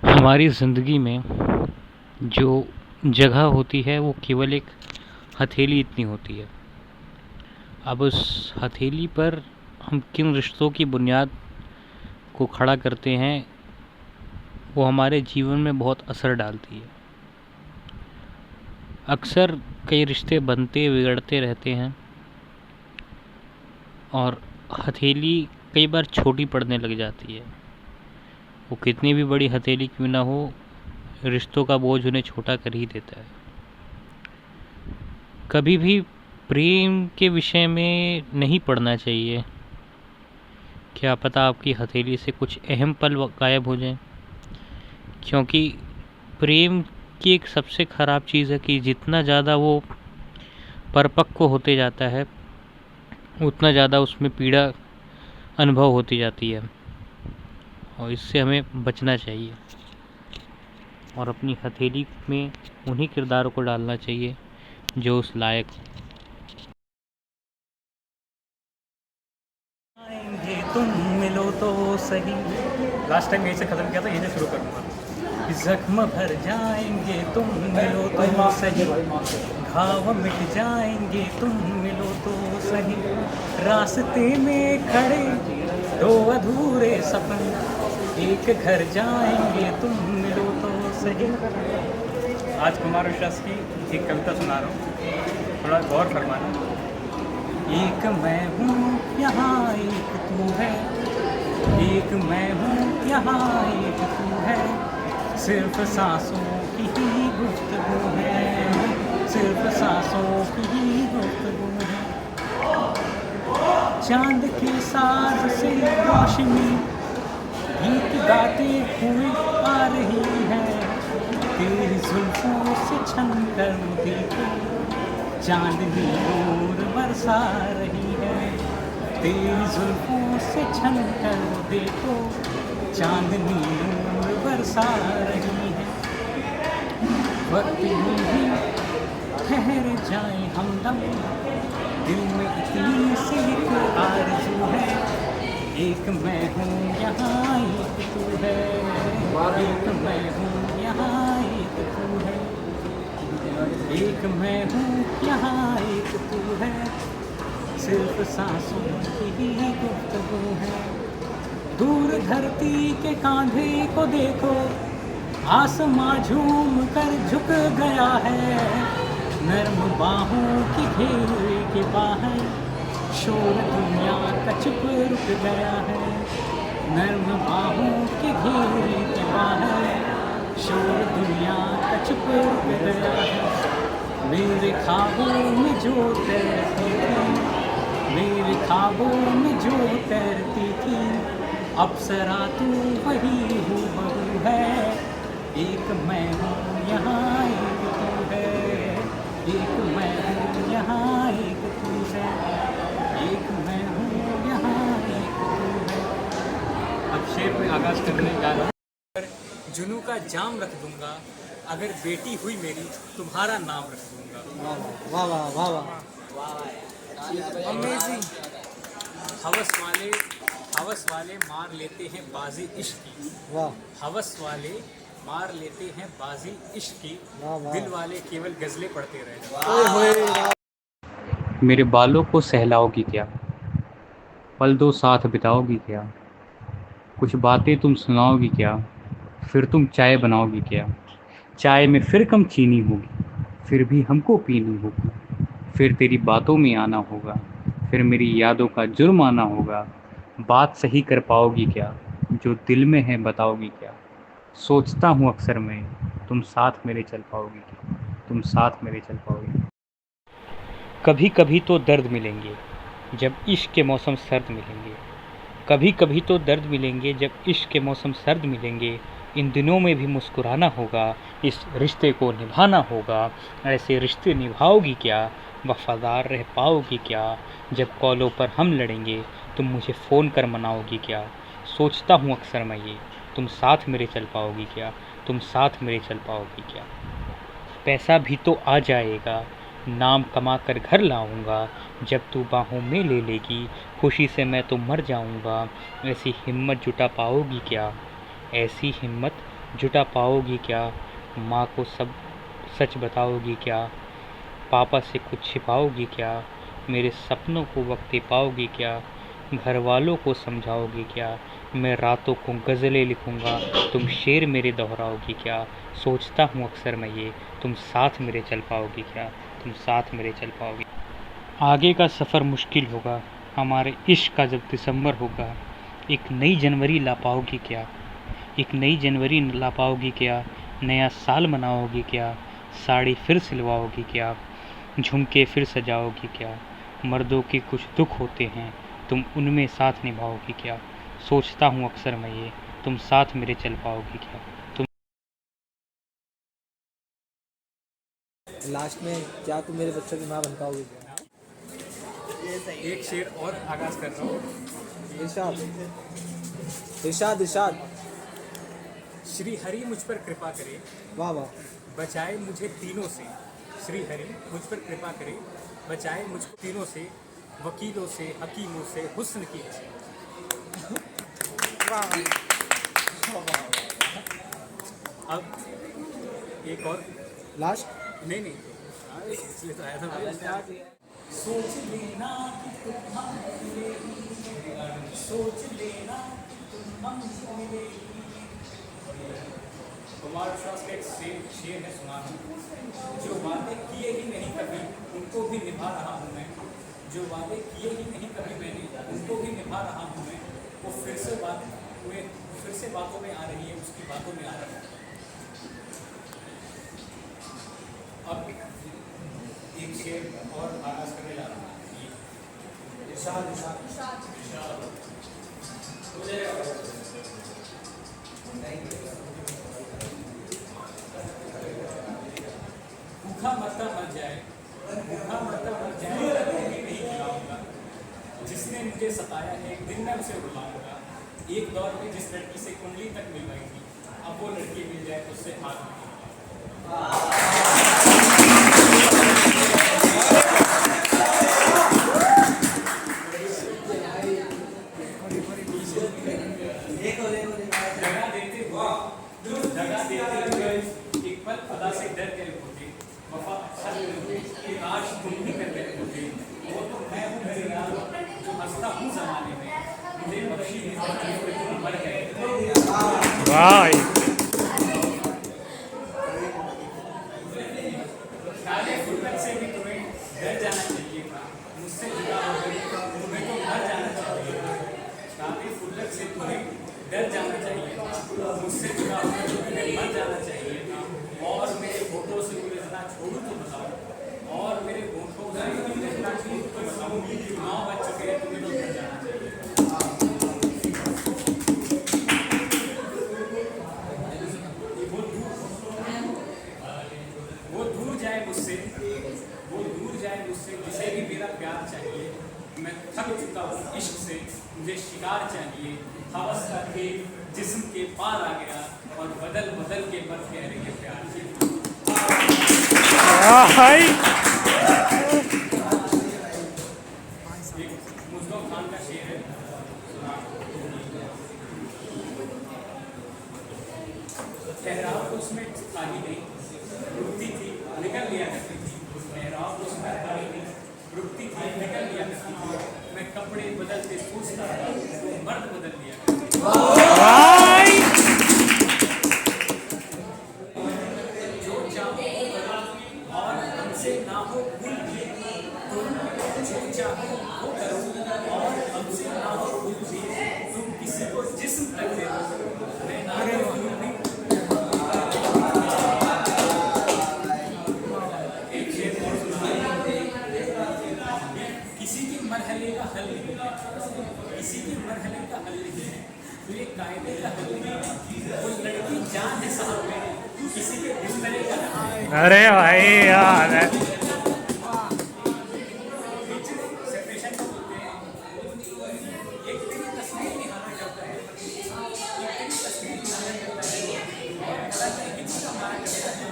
हमारी ज़िंदगी में जो जगह होती है वो केवल एक हथेली इतनी होती है। अब उस हथेली पर हम किन रिश्तों की बुनियाद को खड़ा करते हैं वो हमारे जीवन में बहुत असर डालती है। अक्सर कई रिश्ते बनते बिगड़ते रहते हैं और हथेली कई बार छोटी पड़ने लग जाती है। वो कितनी भी बड़ी हथेली क्यों ना हो, रिश्तों का बोझ उन्हें छोटा कर ही देता है। कभी भी प्रेम के विषय में नहीं पढ़ना चाहिए। क्या पता आपकी हथेली से कुछ अहम पल गायब हो जाएं, क्योंकि प्रेम की एक सबसे ख़राब चीज़ है कि जितना ज़्यादा वो परिपक्व होते जाता है उतना ज़्यादा उसमें पीड़ा अनुभव होती जाती है, और इससे हमें बचना चाहिए और अपनी हथेली में उन्हीं किरदारों को डालना चाहिए जो उस लायक हो। आएंगे तुम मिलो तो सही। लास्ट टाइम यहीं से खत्म किया था, यहीं से शुरू करूँगा। जख्म भर जाएंगे तुम मिलो तो सही, घाव मिट जाएंगे तुम मिलो तो सही, रास्ते में खड़े दो अधूरे सपन, एक घर जाएंगे तुम मिलो तो सही। आज कुमार विश्वास की एक कविता सुना रहा हूँ, थोड़ा गौर फरमाना। एक मैं हूँ यहाँ एक तू है, एक मैं हूँ यहाँ एक तू है, सिर्फ सांसों की ही गुफ्तगू है, सिर्फ सांसों की ही गुफ्तगू है। चांद के साज से रोशनी गीत गाते हुए आ रही है, तेरी जुल्फों से छन कर देखो चांदनी नूर बरसा रही है, तेरी जुल्फों से छन कर देखो चांदनी नूर बरसा रही है। वक्त यूं ही ठहर जाए हमदम, दिल में इतनी सी एक आरज़ू है, एक मैं हूँ यहाँ एक तू है, एक मैं हूँ यहाँ एक तू है, एक मैं हूँ यहाँ एक तू है, सिर्फ सांसों की ही गुफ्तगू है। दूर धरती के कांधे को देखो, आसमां झूम कर झुक गया है, नर्म बाहों की घेरे के बाहर शोर दुनिया का चुप रुक गया है, नर्म बाहों के घेरे के बाहर शोर दुनिया का चुप रुक गया है। मेरे ख्वाबों में जो तैरती थी, मेरे ख्वाबों में जो तैरती थी, अप्सरा तू वही हूबहू है, एक मैं हूँ यहाँ एक तू है, एक मैं हूँ यहाँ एक तू है, एक मैं हूँ यहाँ एक तू है। अब शेर पे आगाज करने जा रहा हूँ। जुनू का जाम रख दूंगा, अगर बेटी हुई मेरी तुम्हारा नाम रख दूंगा। वाह वाह वाह वाह। अमेजिंग। हवस वाले मार लेते हैं बाजी इश्क की, वाह हवस वाले मार लेते हैं बाजी इश्क की, दिल वाले केवल गजलें पढ़ते रहे। मेरे बालों को सहलाओगी क्या, पल दो साथ बिताओगी क्या, कुछ बातें तुम सुनाओगी क्या, फिर तुम चाय बनाओगी क्या, चाय में फिर कम चीनी होगी, फिर भी हमको पीनी होगी, फिर तेरी बातों में आना होगा, फिर मेरी यादों का जुर्माना होगा, बात सही कर पाओगी क्या, जो दिल में है बताओगी क्या, सोचता हूँ अक्सर मैं तुम साथ मेरे चल पाओगी क्या, तुम साथ मेरे चल पाओगी। कभी कभी तो दर्द मिलेंगे जब इश्क के मौसम सर्द मिलेंगे, कभी कभी तो दर्द मिलेंगे जब इश्क के मौसम सर्द मिलेंगे, इन दिनों में भी मुस्कुराना होगा, इस रिश्ते को निभाना होगा, ऐसे रिश्ते निभाओगी क्या, वफादार रह पाओगी क्या, जब कॉलों पर हम लड़ेंगे तुम मुझे फ़ोन कर मनाओगी क्या, सोचता हूँ अक्सर मैं ये तुम साथ मेरे चल पाओगी क्या, तुम साथ मेरे चल पाओगी क्या। पैसा भी तो आ जाएगा, नाम कमा कर घर लाऊंगा, जब तू बाहों में ले लेगी खुशी से मैं तो मर जाऊंगा, ऐसी हिम्मत जुटा पाओगी क्या, ऐसी हिम्मत जुटा पाओगी क्या? माँ को सब सच बताओगी क्या? पापा से कुछ छिपाओगी क्या? मेरे सपनों को वक्त दे पाओगी क्या? घर वालों को समझाओगी क्या? मैं रातों को गज़लें लिखूंगा, तुम शेर मेरे दोहराओगी क्या? सोचता हूँ अक्सर मैं ये, तुम साथ मेरे चल पाओगी क्या? तुम साथ मेरे चल पाओगी। आगे का सफ़र मुश्किल होगा, हमारे इश्क का जब दिसंबर होगा। एक नई जनवरी ला पाओगी क्या? एक नई जनवरी ला पाओगी क्या? नया साल मनाओगी क्या? साड़ी फिर सिलवाओगी क्या? झुमके फिर सजाओगी क्या? मर्दों के कुछ दुख होते हैं, तुम उनमें साथ निभाओगी क्या? सोचता हूँ अक्सर मैं ये, तुम साथ मेरे चल पाओगी क्या? तुम लास्ट में क्या तुम मेरे बच्चों की माँ बन पाओगे क्या? एक शेर और आगाज कर रहा हूँ। इरशाद इरशाद इरशाद। श्री हरि मुझ पर कृपा करे, वाह वाह। बचाए मुझे तीनों से। श्री हरि मुझ पर कृपा करे, बचाए मुझको तीनों से, वकीलों से, हकीमों से, हुस्न की से। अब एक और। लास्ट। नहीं नहीं, इसलिए तो आया था मैं। सोच लेना कि तुम हम मिले, सोच लेना कि तुम हम मिले। कुमार विश्वास का एक शेर है, सुना हूँ। जो वादे किए ही नहीं कभी, उनको भी निभा रहा हूँ मैं। जो वादे किए ही नहीं कभी मैंने, उनको भी निभा रहा हूँ मैं। वो फिर से बातों में आ रही है, उसकी बातों में आ रहा है। अब एक शेर और आगाज करने जा रहा हूँ। इरशाद इरशाद। भूखा मरता मर जाए, भूखा मरता मर जाए, रोटी नहीं खिलाऊंगा। जिसने मुझे सताया एक दिन मैं उसे रुलाऊंगा। एक दौर में जिस लड़की से कुंडली तक मिल रही थी, अब वो लड़की मिल जाए तो उससे हाथ नहीं। जगह देते हुए एक पल खुदा से डर गए होते, वफा अच्छा होते, काश तुम भी कर गए होते। वो तो मैं हूँ मेरे यार, जो हंसता हूँ जमाने में, मुझे बख्शी नहीं तुम मर गए। काले फुलक से भी तुम्हें डर जाना चाहिए था, मुझसे जुदा हो गई तुम्हें तो मर जाना चाहिए था। काले फुलक से तुम्हें डर जाना चाहिए था, मुझसे जुदा हो गई तुम्हें मर जाना चाहिए था। और मेरे होठों से उलझना छोड़ू तो बताओ, और मेरे होठों से उलझना छोड़ू तो बताओ। 9 बज चुके हैं, तुम्हें तो घर जाना चाहिए। वो दूर जाए मुझसे, वो दूर जाए मुझसे, जिसे भी मेरा प्यार चाहिए। मैं थक चुका हूँ इश्क से, मुझे शिकार चाहिए। हवस का खेल जिस्म के पार आ गया, और बदल बदल के मत कह रही है प्यार से। मुजफ्फर खान का शेर है, ठहराव तो उसमें था ही नहीं, रुकती थी निकल लिया करती थी। ठहराव तो उसमें था ही नहीं, रुकती थी निकल लिया करती थी। मैं कपड़े बदलते सोचता था, तो मर्द बदल लिया करती थी। जो चाहो और हमसे ना हो भूल भी, तुम जो चाहो वो करो और हमसे ना हो भूल भी। तुम किसी को जिस्म तक दे दो, मैं ना भूल भी। किसी के मरहले का हल नहीं है, किसी के मरहले का हल नहीं है, तो ये कायदे का हल नहीं है। वो लड़की जान है साहब मेरी, किसी के बिस्तरे का हल नहीं है। अरे भाई यार, सेपरेशन को बोलते हैं। एक तेरी तस्वीर निहारा करता है, एक तेरी तस्वीर निहारा करता है, और पता नहीं किसी का मारा करता है।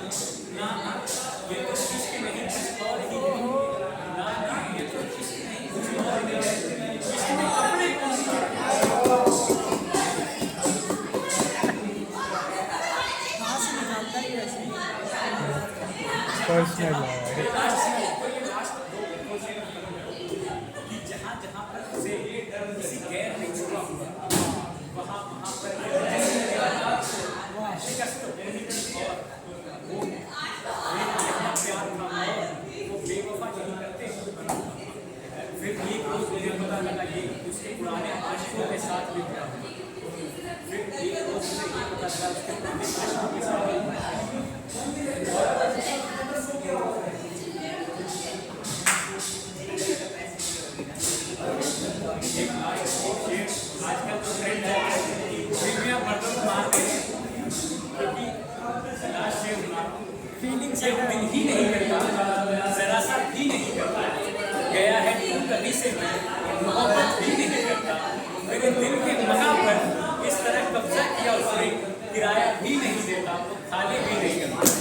ना ना, ये तो इश्क नहीं कुछ और ही है। ना ना, ये तो इश्क नहीं कुछ और ही है। इश्क में कपड़े कौन सी पर्सनल है कि जहाँ जहाँ पर उसे किसी गैर नहीं छुआ हुआ वहाँ वहाँ पर शिकस्त होगी और वो अपना प्यार था वो बेवफा नहीं करते। फिर एक रोज मुझे पता लगा ये उसके पुराने आशिकों के साथ भी क्या हुआ। फिर एक रोज मुझे ये पता लगा उसके पुराने आशिकों के साथ भी आजकल तो ट्रेंड है फिल्मियाँ मर्दों को मार रहे हैं क्योंकि लास्ट से फीलिंग से दिल ही नहीं करता, जरा सा भी नहीं करता, गया है तू कभी से मोहब्बत भी नहीं करता, मेरे दिल के मकाम पर इस तरह कब्जा किया उसने, किराया भी नहीं देता, खाली भी नहीं करता।